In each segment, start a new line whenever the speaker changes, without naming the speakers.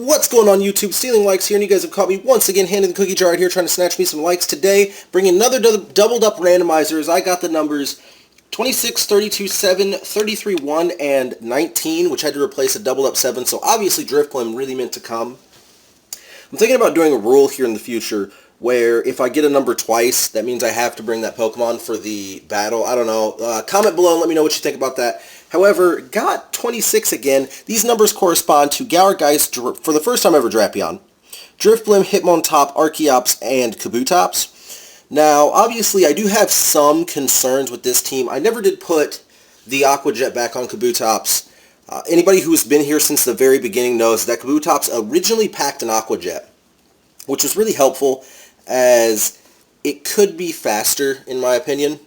What's going on YouTube? StealingLikes here, and you guys have caught me once again handing the cookie jar out here trying to snatch me some likes. Today, bringing another doubled up randomizer as I got the numbers 26, 32, 7, 33, 1, and 19, which had to replace a doubled up 7, so obviously Driftblim really meant to come. I'm thinking about doing a rule here in the future where if I get a number twice, that means I have to bring that Pokemon for the battle. I don't know. Comment below and let me know what you think about that. However, got 26 again. These numbers correspond to Gourgeist for the first time ever Drapion, Drifblim, Hitmontop, Archeops, and Kabutops. Now, obviously, I do have some concerns with this team. I never did put the Aqua Jet back on Kabutops. Anybody who's been here since the very beginning knows that Kabutops originally packed an Aqua Jet, which was really helpful as it could be faster, in my opinion.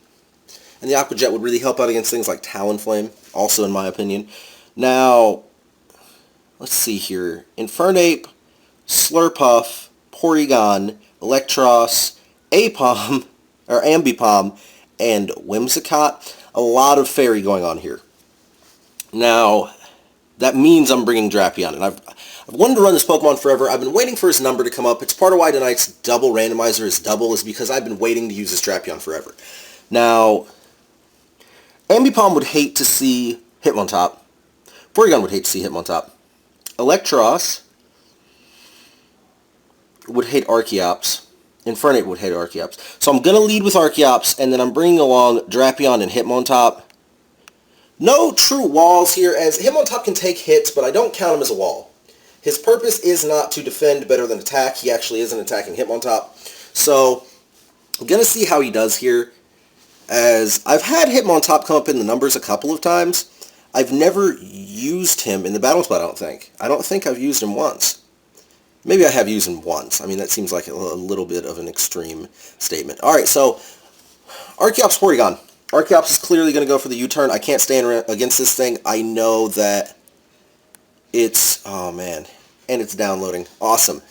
And the Aqua Jet would really help out against things like Talonflame, also in my opinion. Now, let's see here. Infernape, Slurpuff, Porygon, Electros, Apom, or Ambipom, and Whimsicott. A lot of fairy going on here. Now, that means I'm bringing Drapion, and I've wanted to run this Pokemon forever. I've been waiting for his number to come up. It's part of why tonight's double randomizer is double, is because I've been waiting to use this Drapion forever. Now, Ambipom would hate to see Hitmontop. Porygon would hate to see Hitmontop. Electros would hate Archeops. Infernape would hate Archeops. So I'm going to lead with Archeops, and then I'm bringing along Drapion and Hitmontop. No true walls here, as Hitmontop can take hits, but I don't count him as a wall. His purpose is not to defend better than attack. He actually isn't attacking Hitmontop. So I'm going to see how he does here, as I've had Hitmontop come up in the numbers a couple of times. I've never used him in the battle spot, I don't think. I don't think I've used him once. Maybe I have used him once. I mean, that seems like a little bit of an extreme statement. Alright, so Archeops, Porygon. Archeops is clearly going to go for the U-turn. I can't stand against this thing. I know that it's... oh, man. And it's downloading. Awesome.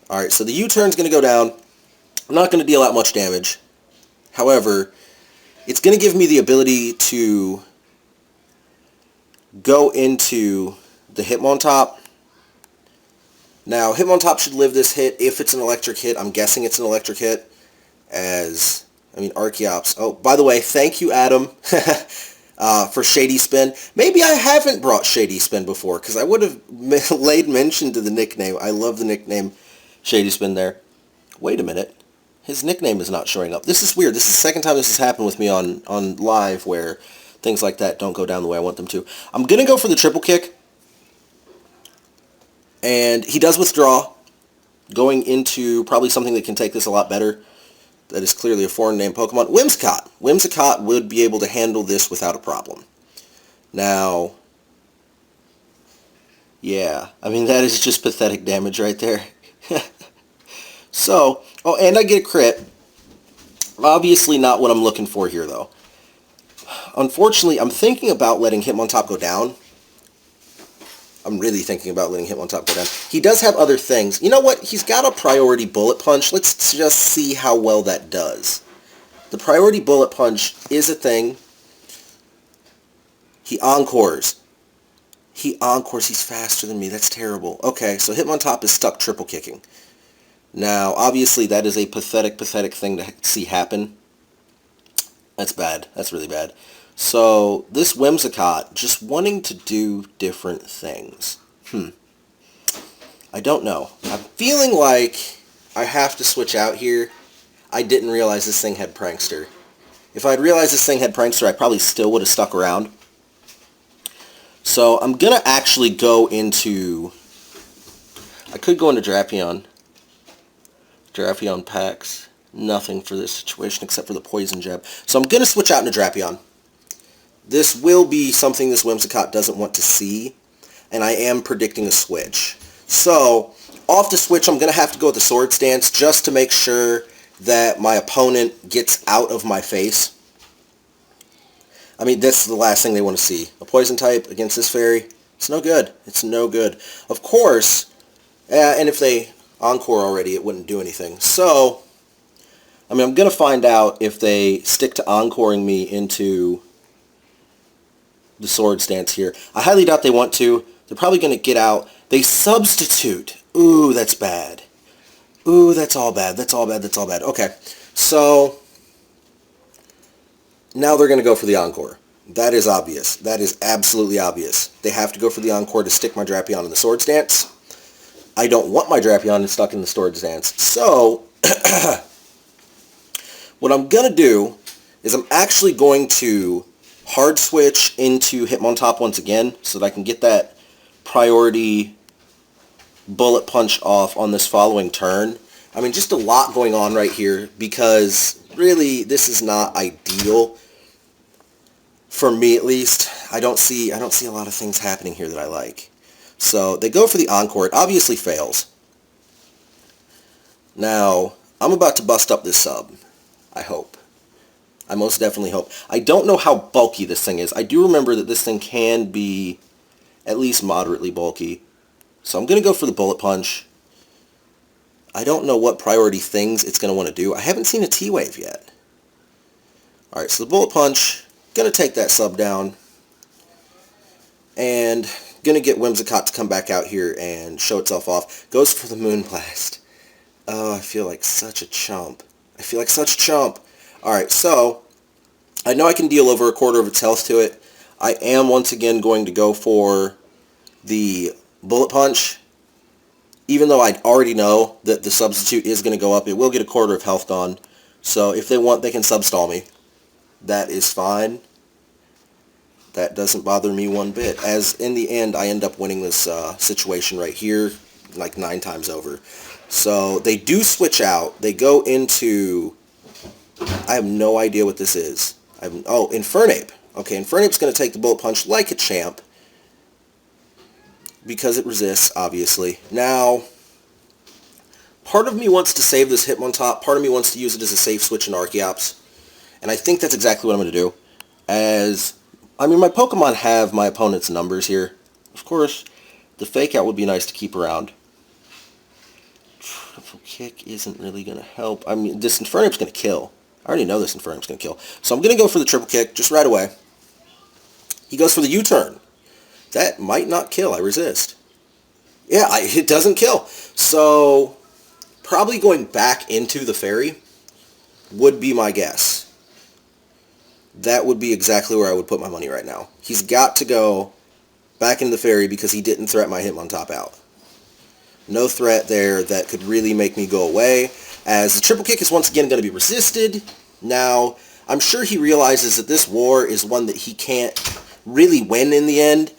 Alright, so the U-turn's going to go down. I'm not going to deal out much damage. However, it's going to give me the ability to go into the Hitmontop. Now, Hitmontop should live this hit if it's an electric hit. I'm guessing it's an electric hit, as... I mean, Archeops. Oh, by the way, thank you, Adam, for Shady Spin. Maybe I haven't brought Shady Spin before, because I would have laid mention to the nickname. I love the nickname Shady Spin there. Wait a minute. His nickname is not showing up. This is weird. This is the second time this has happened with me on live, where things like that don't go down the way I want them to. I'm going to go for the triple kick. And he does withdraw, going into probably something that can take this a lot better. That is clearly a foreign name Pokemon. Whimsicott. Whimsicott would be able to handle this without a problem. Now, yeah, I mean, that is just pathetic damage right there. So, oh, and I get a crit. Obviously not what I'm looking for here, though. Unfortunately, I'm thinking about letting Hitmontop go down. I'm really thinking about letting Hitmontop go down. He does have other things. You know what? He's got a priority bullet punch. Let's just see how well that does. The priority bullet punch is a thing. He encores. He encores. He's faster than me. That's terrible. Okay, so Hitmontop is stuck triple kicking. Now, obviously, that is a pathetic, pathetic thing to see happen. That's bad. That's really bad. So, this Whimsicott, just wanting to do different things. I don't know. I'm feeling like I have to switch out here. I didn't realize this thing had Prankster. If I had realized this thing had Prankster, I probably still would have stuck around. So, I'm going to actually go into... I could go into Drapion. Drapion packs. Nothing for this situation except for the Poison Jab. So, I'm going to switch out into Drapion. This will be something this Whimsicott doesn't want to see, and I am predicting a switch. So, off the switch, I'm going to have to go with the Sword Stance just to make sure that my opponent gets out of my face. I mean, that's the last thing they want to see. A Poison type against this Fairy, it's no good. It's no good. Of course, and if they Encore already, it wouldn't do anything. So, I mean, I'm going to find out if they stick to Encoring me into the Sword Stance here. I highly doubt they want to, They're probably going to get out. They substitute. Ooh, that's bad. Ooh, that's all bad. That's all bad. That's all bad. Okay, so now they're going to go for the Encore. That is obvious. That is absolutely obvious. They have to go for the Encore to stick my Drapion in the Swords Dance. I don't want my Drapion stuck in the Swords Dance. So, what I'm going to do is I'm actually going to hard switch into Hitmontop once again so that I can get that priority bullet punch off on this following turn. I mean, just a lot going on right here because really this is not ideal for me, at least. I don't see a lot of things happening here that I like. So they go for the Encore. It obviously fails. Now I'm about to bust up this sub. I hope. I most definitely hope. I don't know how bulky this thing is. I do remember that this thing can be at least moderately bulky. So I'm going to go for the bullet punch. I don't know what priority things it's going to want to do. I haven't seen a T-Wave yet. Alright, so the bullet punch, going to take that sub down. And going to get Whimsicott to come back out here and show itself off. Goes for the Moonblast. Oh, I feel like such a chump. I feel like such a chump. Alright, so I know I can deal over a quarter of its health to it. I am once again going to go for the bullet punch. Even though I already know that the substitute is going to go up, it will get a quarter of health gone. So if they want, they can substall me. That is fine. That doesn't bother me one bit. As in the end, I end up winning this situation right here like 9 times over. So they do switch out. They go into... I have no idea what this is. Infernape. Okay, Infernape's going to take the bullet punch like a champ. Because it resists, obviously. Now, part of me wants to save this Hitmontop. Part of me wants to use it as a safe switch in Archeops. And I think that's exactly what I'm going to do. My Pokemon have my opponent's numbers here. Of course, the Fake Out would be nice to keep around. Triple Kick isn't really going to help. I mean, this Infernape's going to kill. I already know this Infernape's going to kill. So I'm going to go for the Triple Kick just right away. He goes for the U-turn. That might not kill. I resist. Yeah, it doesn't kill. So, probably going back into the Fairy would be my guess. That would be exactly where I would put my money right now. He's got to go back into the Fairy because he didn't threat my Hitmontop out. No threat there that could really make me go away. As the Triple Kick is once again going to be resisted. Now, I'm sure he realizes that this war is one that he can't really win in the end,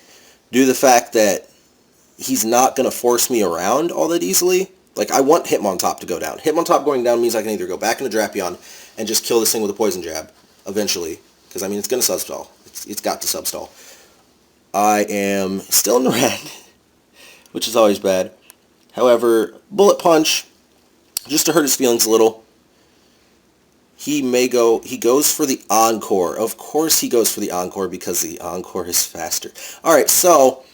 due to the fact that he's not going to force me around all that easily. Like, I want Hitmontop to go down. Hitmontop going down means I can either go back into Drapion and just kill this thing with a Poison Jab, eventually. Because, I mean, it's going to substall. It's got to substall. I am still in the red, which is always bad. However, Bullet Punch, just to hurt his feelings a little, he goes for the Encore. Of course he goes for the Encore because the Encore is faster. Alright, so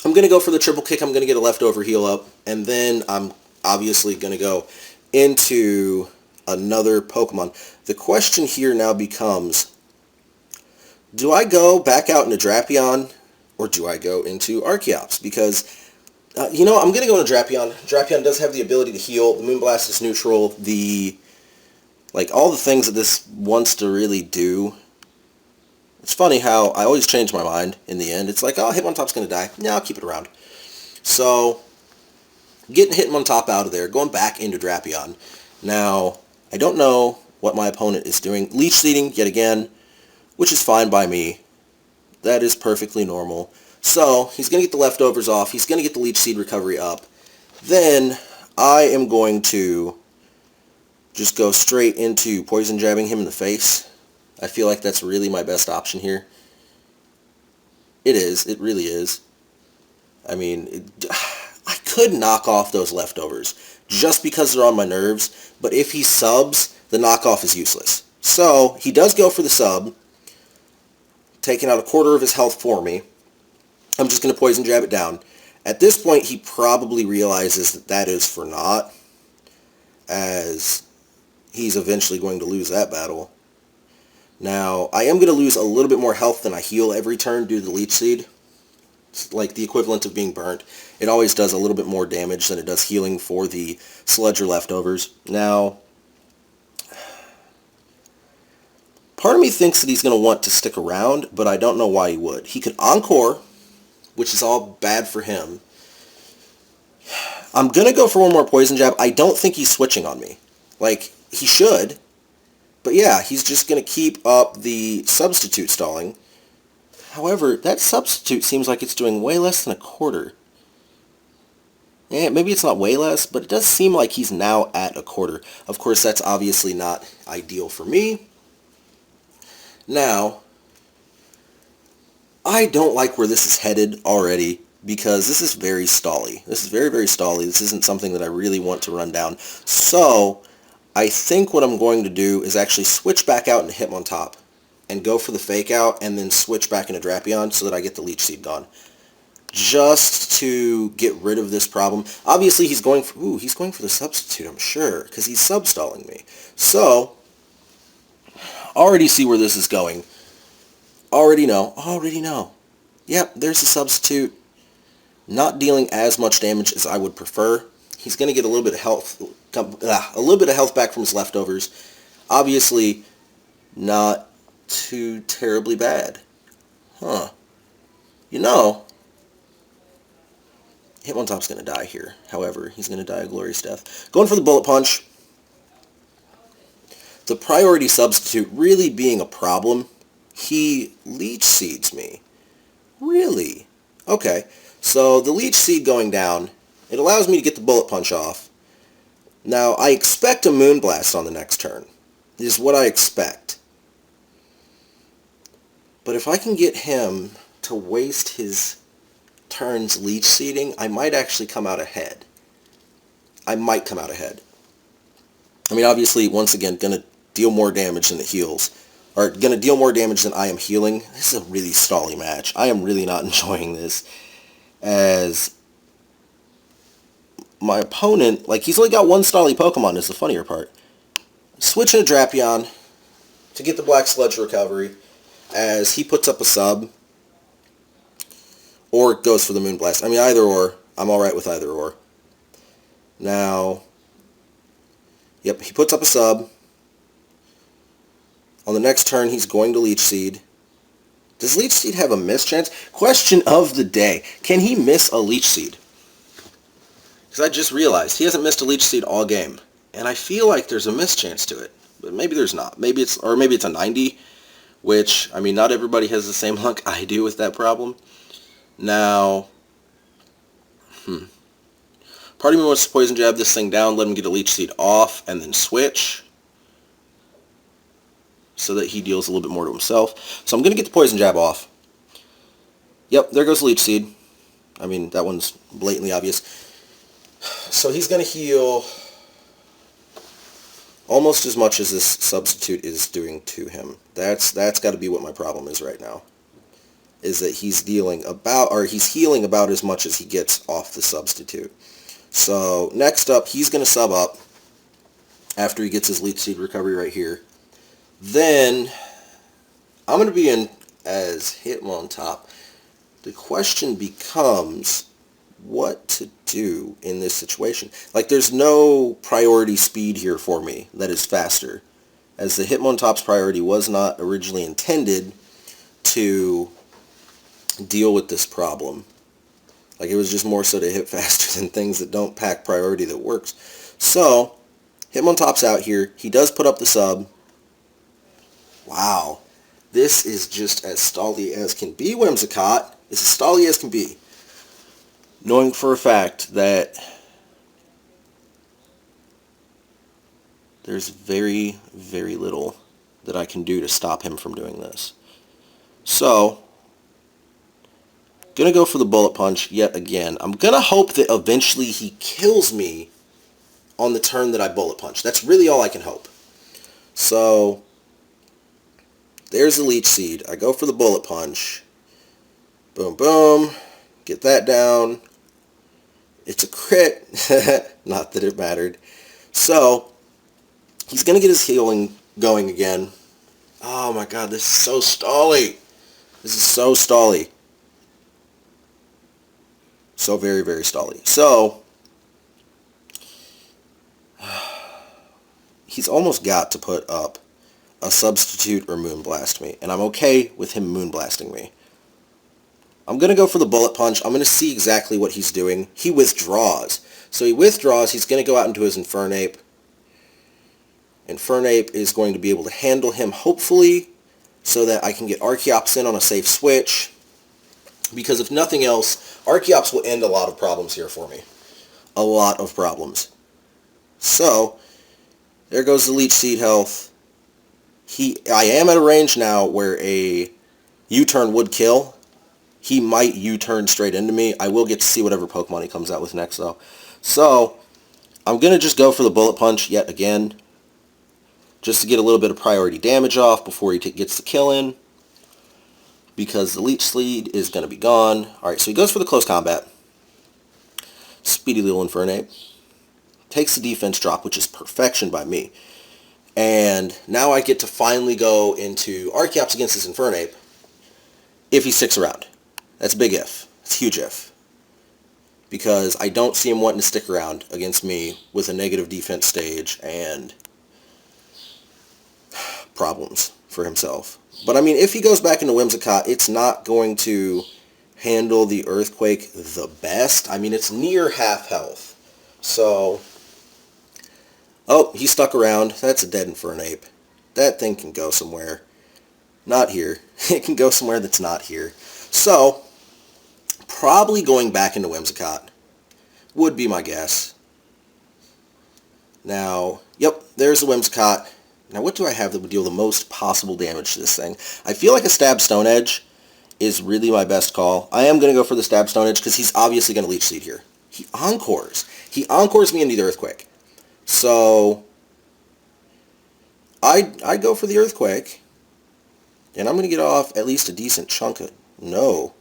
I'm going to go for the Triple Kick. I'm going to get a leftover heal up. And then I'm obviously going to go into another Pokemon. The question here now becomes, do I go back out into Drapion or do I go into Archeops? Because, I'm going to go into Drapion. Drapion does have the ability to heal. The Moonblast is neutral. All the things that this wants to really do. It's funny how I always change my mind in the end. It's like, oh, Hitmontop's going to die. Yeah, I'll keep it around. So, getting Hitmontop out of there, going back into Drapion. Now, I don't know what my opponent is doing. Leech Seeding, yet again, which is fine by me. That is perfectly normal. So, he's going to get the leftovers off. He's going to get the Leech Seed recovery up. Then, I am going to just go straight into Poison Jabbing him in the face. I feel like that's really my best option here. It is. It really is. I mean, I could knock off those leftovers just because they're on my nerves, but if he subs, the knockoff is useless. So, he does go for the sub, taking out a quarter of his health for me. I'm just going to Poison Jab it down. At this point, he probably realizes that that is for naught, as he's eventually going to lose that battle. Now, I am going to lose a little bit more health than I heal every turn due to the Leech Seed. like the equivalent of being burnt. It always does a little bit more damage than it does healing for the sludge or leftovers. Now, part of me thinks that he's going to want to stick around, but I don't know why he would. He could encore, which is all bad for him. I'm going to go for one more poison jab. I don't think he's switching on me. Like, he should. But yeah, he's just going to keep up the substitute stalling. However, that substitute seems like it's doing way less than a quarter. Yeah, maybe it's not way less, but it does seem like he's now at a quarter. Of course, that's obviously not ideal for me. Now, I don't like where this is headed already, because this is very stally. This is very, very stally. This isn't something that I really want to run down. So, I think what I'm going to do is actually switch back out into Hitmontop and go for the fake out and then switch back into Drapion so that I get the Leech Seed gone. Just to get rid of this problem. Obviously, he's going for the substitute, I'm sure, because he's sub-stalling me. So, already see where this is going. Already know. Yep, there's the substitute. Not dealing as much damage as I would prefer. He's going to get a little bit of health back from his leftovers. Obviously, not too terribly bad. Huh. You know, Hitmontop's going to die here. However, he's going to die a glorious death. Going for the Bullet Punch. The priority substitute really being a problem. He Leech Seeds me. Really? Okay. So the Leech Seed going down, it allows me to get the Bullet Punch off. Now, I expect a Moonblast on the next turn. This is what I expect. But if I can get him to waste his turns Leech Seeding, I might actually come out ahead. I might come out ahead. I mean, obviously, once again, going to deal more damage than it heals. Or going to deal more damage than I am healing. This is a really stally match. I am really not enjoying this. As my opponent, like, he's only got one stally Pokemon is the funnier part. Switching to Drapion to get the Black Sludge recovery as he puts up a sub or goes for the Moonblast. I mean, either or. I'm alright with either or. Now, yep, he puts up a sub. On the next turn, he's going to Leech Seed. Does Leech Seed have a miss chance? Question of the day. Can he miss a Leech Seed? Because I just realized he hasn't missed a Leech Seed all game. And I feel like there's a miss chance to it. But maybe there's not. Maybe it's a 90, which, I mean, not everybody has the same luck I do with that problem. Now, part of me wants to Poison Jab this thing down, let him get a Leech Seed off, and then switch, so that he deals a little bit more to himself. So I'm going to get the Poison Jab off. Yep, there goes Leech Seed. I mean, that one's blatantly obvious. So he's going to heal almost as much as this substitute is doing to him. That's got to be what my problem is right now. Is that he's healing about as much as he gets off the substitute. So next up, he's going to sub up after he gets his Leech Seed recovery right here. Then I'm going to be in as Hitmontop. The question becomes what to do in this situation. Like, there's no priority speed here for me that is faster, as the Hitmontop's priority was not originally intended to deal with this problem. Like, it was just more so to hit faster than things that don't pack priority that works. So, Hitmontop's out here. He does put up the sub. Wow. This is just as stally as can be, Whimsicott. It's as stally as can be. Knowing for a fact that there's very, very little that I can do to stop him from doing this. So, gonna go for the Bullet Punch yet again. I'm gonna hope that eventually he kills me on the turn that I Bullet Punch. That's really all I can hope. So, there's the Leech Seed. I go for the Bullet Punch. Boom, boom. Get that down. It's a crit. Not that it mattered. So, he's going to get his healing going again. Oh my god, this is so stally. This is so stally. So very, very stally. So he's almost got to put up a substitute or moonblast me, and I'm okay with him moonblasting me. I'm going to go for the bullet punch. I'm going to see exactly what he's doing. He withdraws. So he withdraws. He's going to go out into his Infernape. Infernape is going to be able to handle him, hopefully, so that I can get Archeops in on a safe switch. Because if nothing else, Archeops will end a lot of problems here for me. A lot of problems. So, there goes the Leech Seed health. I am at a range now where a U-turn would kill. He might U-turn straight into me. I will get to see whatever Pokemon he comes out with next, though. So, I'm going to just go for the Bullet Punch yet again, just to get a little bit of priority damage off before he gets the kill in, because the Leech Seed is going to be gone. Alright, so he goes for the Close Combat. Speedy little Infernape. Takes the defense drop, which is perfection by me. And now I get to finally go into Archeops against this Infernape, if he sticks around. That's a big if. It's a huge if. Because I don't see him wanting to stick around against me with a negative defense stage and problems for himself. But I mean, if he goes back into Whimsicott, it's not going to handle the Earthquake the best. I mean, it's near half health. So, oh, he stuck around. That's a dead Infernape. That thing can go somewhere. Not here. It can go somewhere that's not here. So, probably going back into Whimsicott would be my guess. Now, yep, there's the Whimsicott. Now, what do I have that would deal the most possible damage to this thing? I feel like a Stab Stone Edge is really my best call. I am going to go for the Stab Stone Edge because he's obviously going to Leech Seed here. He Encores. He Encores me into the Earthquake. So, I'd go for the Earthquake. And I'm going to get off at least a decent chunk of... No.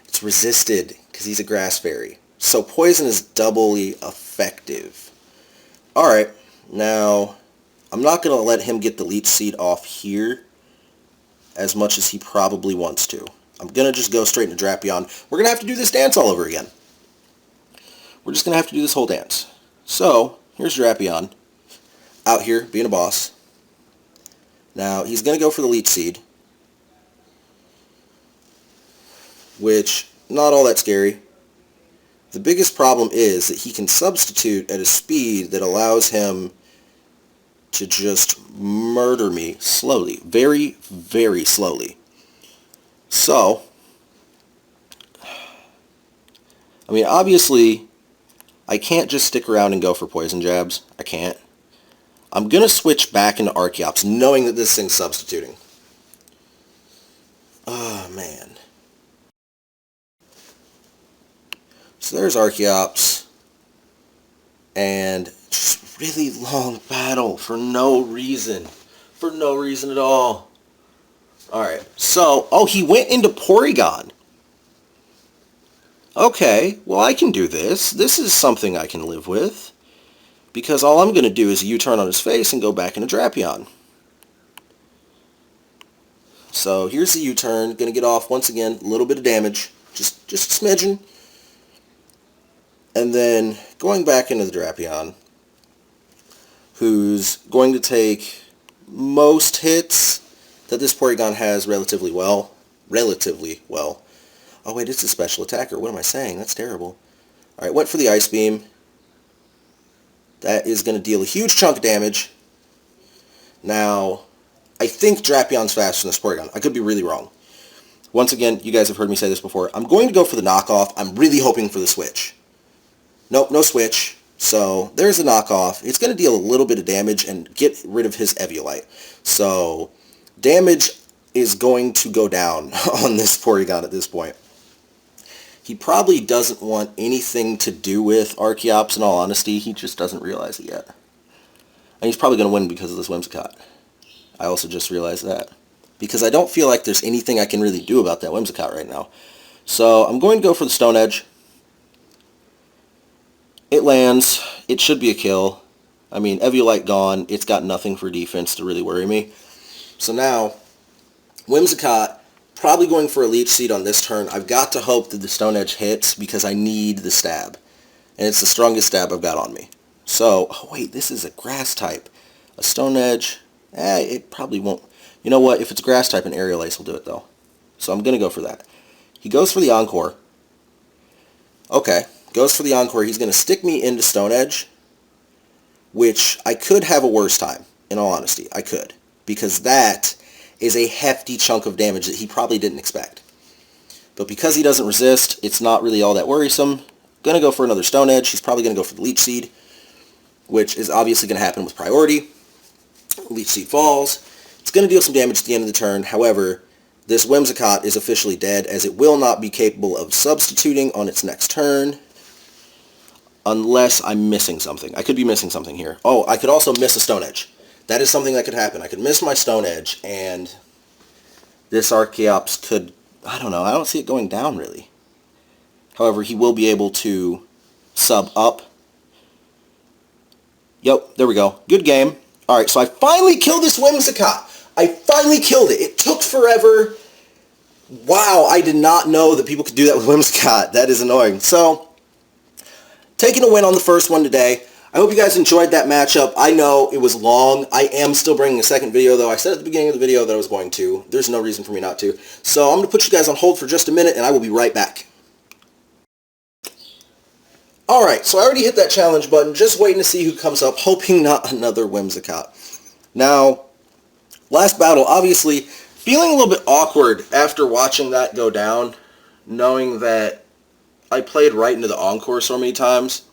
It's resisted because he's a Grass Fairy. So Poison is doubly effective. Alright. Now, I'm not going to let him get the Leech Seed off here as much as he probably wants to. I'm going to just go straight into Drapion. We're going to have to do this dance all over again. We're just going to have to do this whole dance. So, here's Drapion. Out here, being a boss. Now, he's going to go for the Leech Seed. Which, not all that scary. The biggest problem is that he can substitute at a speed that allows him to just murder me slowly. Very, very slowly. So, I mean, obviously, I can't just stick around and go for Poison Jabs. I can't. I'm going to switch back into Archeops, knowing that this thing's substituting. Oh, man. So there's Archeops. And just really long battle for no reason. For no reason at all. Alright, so, oh, he went into Porygon. Okay, well, I can do this. This is something I can live with. Because all I'm going to do is U-turn on his face and go back into Drapion. So, here's the U-turn. Going to get off, once again, a little bit of damage. Just a smidgen. And then, going back into the Drapion, who's going to take most hits that this Porygon has relatively well. Relatively well. Oh wait, it's a special attacker. What am I saying? That's terrible. Alright, went for the Ice Beam. That is going to deal a huge chunk of damage. Now, I think Drapion's faster than this Porygon. I could be really wrong. Once again, you guys have heard me say this before. I'm going to go for the knockoff. I'm really hoping for the switch. Nope, no switch. So, there's the knockoff. It's going to deal a little bit of damage and get rid of his Eviolite. So, damage is going to go down on this Porygon at this point. He probably doesn't want anything to do with Archeops, in all honesty. He just doesn't realize it yet. And he's probably going to win because of this Whimsicott. I also just realized that. Because I don't feel like there's anything I can really do about that Whimsicott right now. So, I'm going to go for the Stone Edge. It lands. It should be a kill. I mean, Eviolite gone. It's got nothing for defense to really worry me. So now, Whimsicott Probably going for a Leech Seed on this turn. I've got to hope that the Stone Edge hits because I need the stab. And it's the strongest stab I've got on me. So, oh wait, this is a Grass type. A Stone Edge, it probably won't. You know what? If it's Grass type, an Aerial Ace will do it though. So I'm going to go for that. He goes for the Encore. Okay, goes for the Encore. He's going to stick me into Stone Edge, which I could have a worse time, in all honesty. I could. Because that is a hefty chunk of damage that he probably didn't expect. But because he doesn't resist, it's not really all that worrisome. Going to go for another Stone Edge. He's probably going to go for the Leech Seed, which is obviously going to happen with priority. Leech Seed falls. It's going to deal some damage at the end of the turn. However, this Whimsicott is officially dead, as it will not be capable of substituting on its next turn. Unless I'm missing something. I could be missing something here. Oh, I could also miss a Stone Edge. That is something that could happen. I could miss my Stone Edge, and this Archeops could... I don't know. I don't see it going down, really. However, he will be able to sub up. Yep, there we go. Good game. Alright, so I finally killed this Whimsicott. I finally killed it. It took forever. Wow, I did not know that people could do that with Whimsicott. That is annoying. So, taking a win on the first one today. I hope you guys enjoyed that matchup. I know it was long. I am still bringing a second video, though. I said at the beginning of the video that I was going to. There's no reason for me not to. So I'm going to put you guys on hold for just a minute, and I will be right back. Alright, so I already hit that challenge button. Just waiting to see who comes up, hoping not another Whimsicott. Now, last battle, obviously, feeling a little bit awkward after watching that go down, knowing that I played right into the Encore so many times.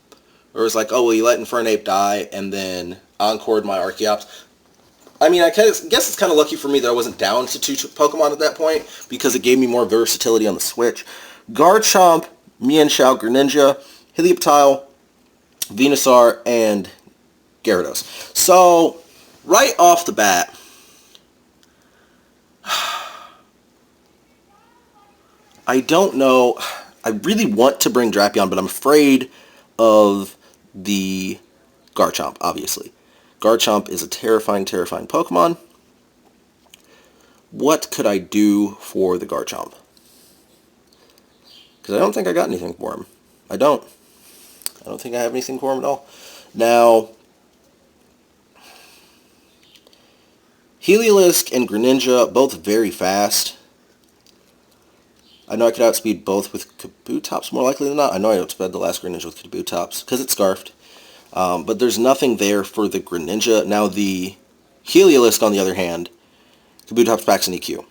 Where it was like, oh, well, you let Infernape die, and then Encored my Archeops. I mean, I guess it's kind of lucky for me that I wasn't down to 2 Pokemon at that point, because it gave me more versatility on the Switch. Garchomp, Mienshao, Greninja, Helioptile, Venusaur, and Gyarados. So, right off the bat, I don't know. I really want to bring Drapion, but I'm afraid of the Garchomp, obviously. Garchomp is a terrifying, terrifying Pokemon. What could I do for the Garchomp? Because I don't think I got anything for him. I don't think I have anything for him at all. Now, Heliolisk and Greninja, both very fast. I know I could outspeed both with Kabutops more likely than not. I know I outsped the last Greninja with Kabutops because it's Scarfed. But there's nothing there for the Greninja. Now the Heliolisk, on the other hand, Kabutops packs an EQ.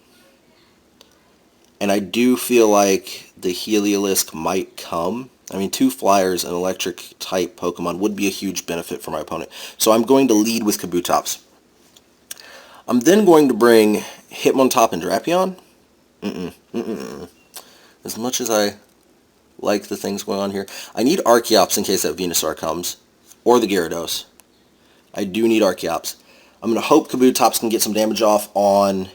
And I do feel like the Heliolisk might come. I mean, 2 flyers and electric type Pokemon would be a huge benefit for my opponent. So I'm going to lead with Kabutops. I'm then going to bring Hitmontop and Drapion. As much as I like the things going on here, I need Archeops in case that Venusaur comes. Or the Gyarados. I do need Archeops. I'm going to hope Kabutops can get some damage off on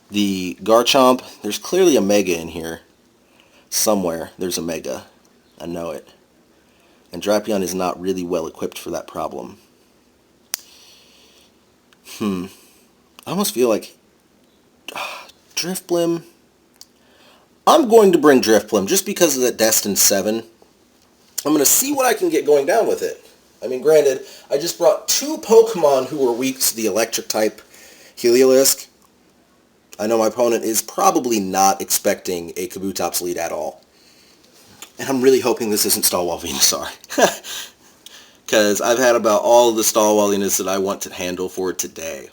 the Garchomp. There's clearly a Mega in here. Somewhere there's a Mega. I know it. And Drapion is not really well equipped for that problem. I almost feel like Drifblim. I'm going to bring Drifblim just because of that Destined 7. I'm going to see what I can get going down with it. I mean, granted, I just brought 2 Pokemon who were weak to the electric type Heliolisk. I know my opponent is probably not expecting a Kabutops lead at all. And I'm really hoping this isn't Stallwall Venusaur. Because I've had about all of the Stallwalliness that I want to handle for today.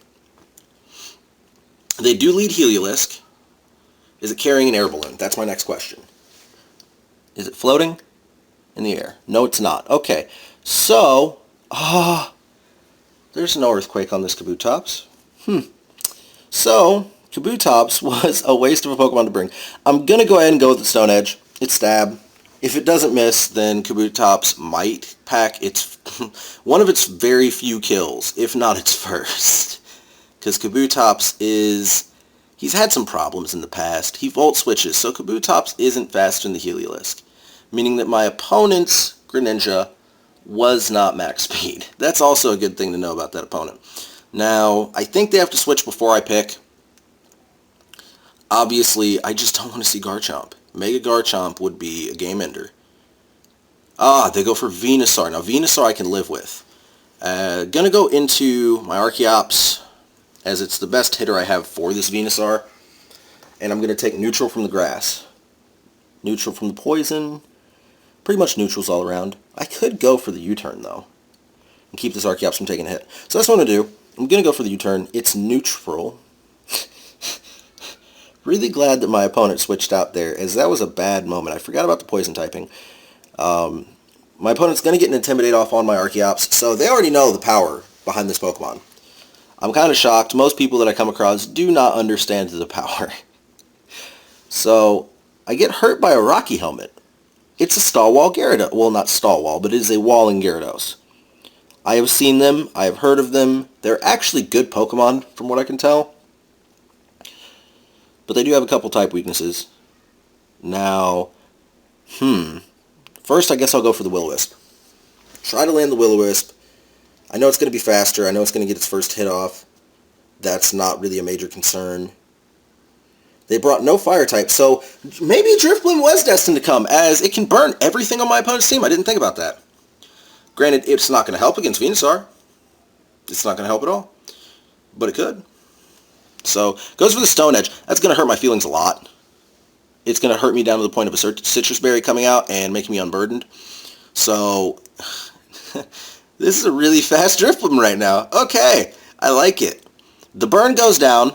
They do lead Heliolisk. Is it carrying an air balloon? That's my next question. Is it floating in the air? No, it's not. Okay, so, there's no earthquake on this Kabutops. So, Kabutops was a waste of a Pokemon to bring. I'm going to go ahead and go with the Stone Edge. It's Stab. If it doesn't miss, then Kabutops might pack its one of its very few kills, if not its first. Because Kabutops is... he's had some problems in the past. He Volt Switches, so Kabutops isn't faster than the Heliolisk. Meaning that my opponent's Greninja was not max speed. That's also a good thing to know about that opponent. Now, I think they have to switch before I pick. Obviously, I just don't want to see Garchomp. Mega Garchomp would be a game ender. Ah, they go for Venusaur. Now, Venusaur I can live with. Gonna go into my Archeops, as it's the best hitter I have for this Venusaur. And I'm gonna take neutral from the grass. Neutral from the poison. Pretty much neutrals all around. I could go for the U-turn, though, and keep this Archeops from taking a hit. So that's what I'm going to do. I'm going to go for the U-turn. It's neutral. Really glad that my opponent switched out there, as that was a bad moment. I forgot about the poison typing. My opponent's going to get an Intimidate off on my Archeops, so they already know the power behind this Pokemon. I'm kind of shocked. Most people that I come across do not understand the power. So I get hurt by a Rocky Helmet. It's a Stallwall Gyarados. Well, not Stallwall, but it is a Walling Gyarados. I have seen them. I have heard of them. They're actually good Pokemon, from what I can tell. But they do have a couple type weaknesses. Now, first I guess I'll go for the Will-O-Wisp. Try to land the Will-O-Wisp. I know it's going to be faster. I know it's going to get its first hit off. That's not really a major concern. They brought no fire type, so maybe Drifblim was destined to come, as it can burn everything on my opponent's team. I didn't think about that. Granted, it's not going to help against Venusaur. It's not going to help at all. But it could. So, goes for the Stone Edge. That's going to hurt my feelings a lot. It's going to hurt me down to the point of a Citrus Berry coming out and making me unburdened. So, this is a really fast Drifblim right now. Okay, I like it. The burn goes down.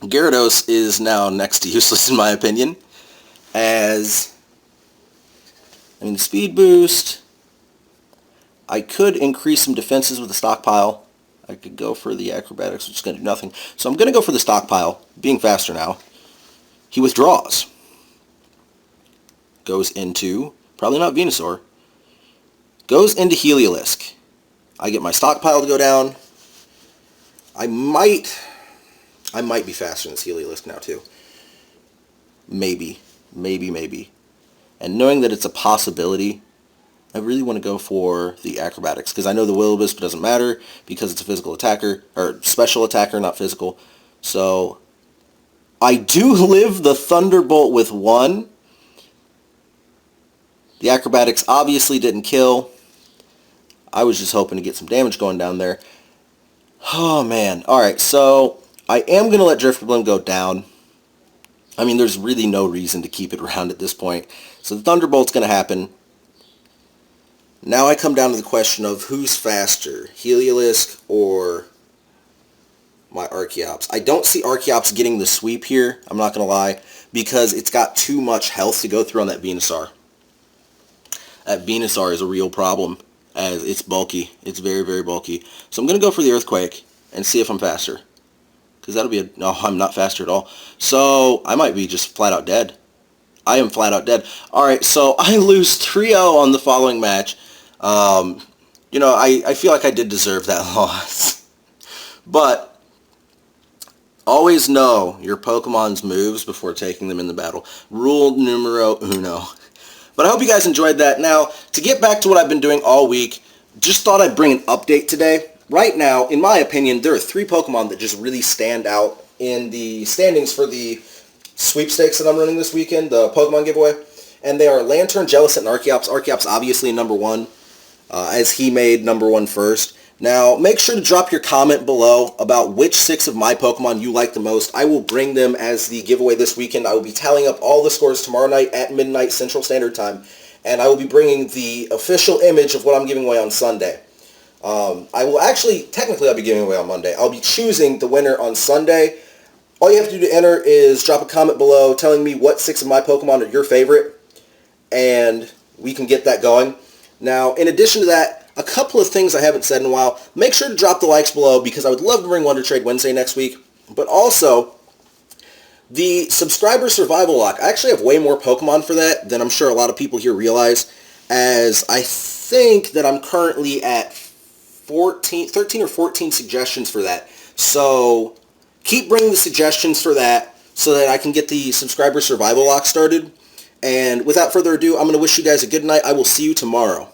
Gyarados is now next to useless in my opinion, as, the speed boost, I could increase some defenses with the stockpile. I could go for the acrobatics, which is going to do nothing. So I'm going to go for the stockpile, being faster now. He withdraws. Goes into, probably not Venusaur, goes into Heliolisk. I get my stockpile to go down. I might be faster than this Heliolisk now, too. Maybe. And knowing that it's a possibility, I really want to go for the acrobatics, because I know the Will-O-Wisp doesn't matter, because it's a physical attacker, or special attacker, not physical. So, I do live the Thunderbolt with 1. The acrobatics obviously didn't kill. I was just hoping to get some damage going down there. Oh, man. Alright, so I am going to let Drifblim go down. There's really no reason to keep it around at this point. So the Thunderbolt's going to happen. Now I come down to the question of who's faster, Heliolisk or my Archeops. I don't see Archeops getting the sweep here, I'm not going to lie, because it's got too much health to go through on that Venusaur. That Venusaur is a real problem, as it's bulky. It's very, very bulky. So I'm going to go for the Earthquake and see if I'm faster. Because that'll be no, I'm not faster at all. So I might be just flat out dead. I am flat out dead. Alright, so I lose 3-0 on the following match. I feel like I did deserve that loss. But always know your Pokemon's moves before taking them in the battle. Rule numero uno. But I hope you guys enjoyed that. Now, to get back to what I've been doing all week, just thought I'd bring an update today. Right now, in my opinion, there are 3 Pokemon that just really stand out in the standings for the sweepstakes that I'm running this weekend, the Pokemon giveaway. And they are Lantern, Jellicent, and Archeops. Archeops obviously number 1, as he made number 1 first. Now, make sure to drop your comment below about which 6 of my Pokemon you like the most. I will bring them as the giveaway this weekend. I will be tallying up all the scores tomorrow night at midnight Central Standard Time. And I will be bringing the official image of what I'm giving away on Sunday. I will actually, technically I'll be giving away on Monday. I'll be choosing the winner on Sunday. All you have to do to enter is drop a comment below telling me what 6 of my Pokemon are your favorite, and we can get that going. Now, in addition to that, a couple of things I haven't said in a while. Make sure to drop the likes below, because I would love to bring Wonder Trade Wednesday next week. But also, the subscriber survival lock. I actually have way more Pokemon for that than I'm sure a lot of people here realize, as I think that I'm currently at 13 or 14 suggestions for that. So keep bringing the suggestions for that so that I can get the subscriber survival lock started. And without further ado, I'm going to wish you guys a good night. I will see you tomorrow.